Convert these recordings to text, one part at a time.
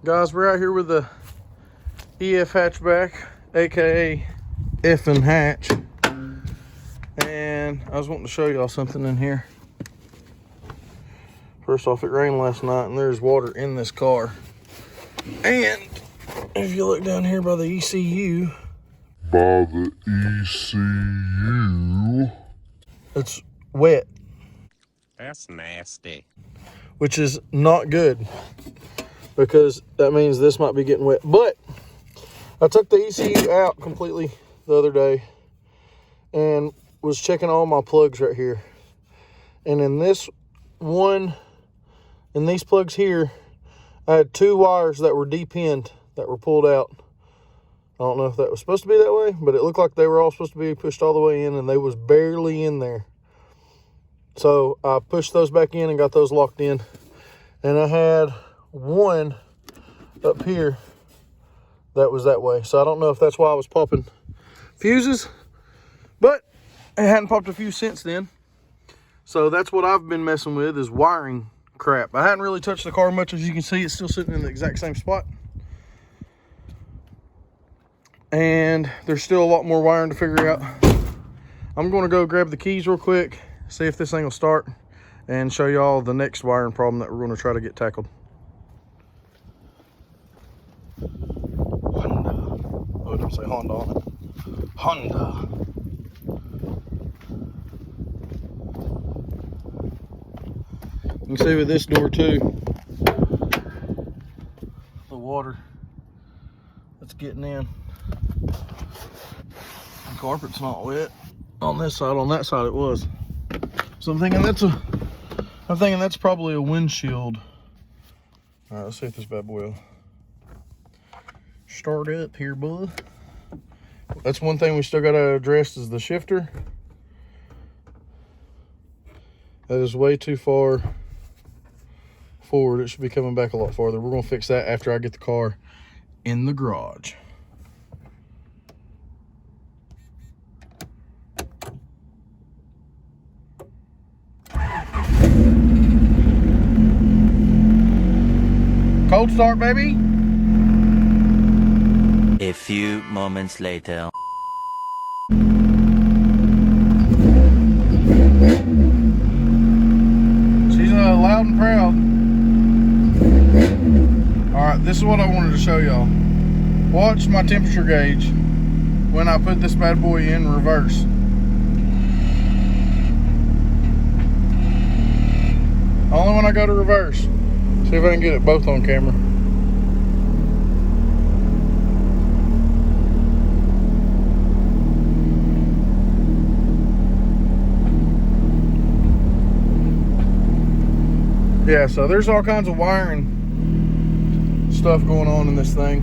Guys, we're out here with the EF hatchback, aka effing hatch. And I was wanting to show y'all something in here. First off, it rained last night and there's water in this car. And if you look down here by the ECU, it's wet. That's nasty. Which is not good, because that means this might be getting wet. But I took the ECU out completely the other day and was checking all my plugs right here. And in this one, in these plugs here, I had two wires that were depinned that were pulled out. I don't know if that was supposed to be that way, but it looked like they were all supposed to be pushed all the way in, and they was barely in there. So I pushed those back in and got those locked in. And I had one up here that was that way. So I don't know if that's why I was popping fuses, but it hadn't popped a fuse since then. So that's what I've been messing with, is wiring crap. I hadn't really touched the car much. As you can see, it's still sitting in the exact same spot. And there's still a lot more wiring to figure out. I'm going to go grab the keys real quick, see if this thing will start, and show y'all the next wiring problem that we're going to try to get tackled. Honda. Oh, it don't say Honda on it. Honda. You can see with this door too, the water that's getting in. The carpet's not wet on this side. On that side it was. So I'm thinking that's probably a windshield. All right, let's see if this bad boy will start up here, bud. That's one thing we still got to address, is the shifter. That is way too far forward. It should be coming back a lot farther. We're gonna fix that after I get the car in the garage. Cold start, baby. A few moments later. She's loud and proud. All right, this is what I wanted to show y'all. Watch my temperature gauge when I put this bad boy in reverse. Only when I go to reverse. See if I can get it both on camera. Yeah, so there's all kinds of wiring stuff going on in this thing.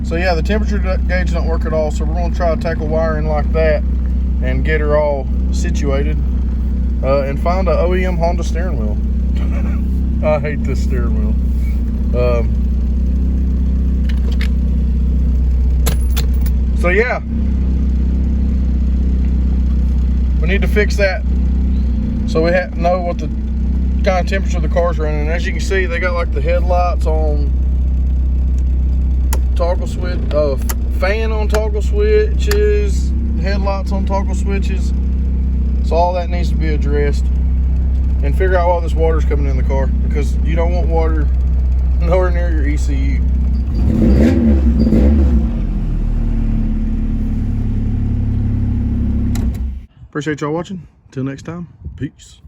So yeah, the temperature gauge don't work at all, so we're going to try to tackle wiring like that and get her all situated, and find an OEM Honda steering wheel. I hate this steering wheel. So yeah, we need to fix that so we know what the kind of temperature the car's running. And as you can see, they got like the headlights on toggle switch, fan on toggle switches, headlights on toggle switches. So all that needs to be addressed, and figure out why this water's coming in the car, because you don't want water nowhere near your ECU. Appreciate y'all watching. Till next time, peace.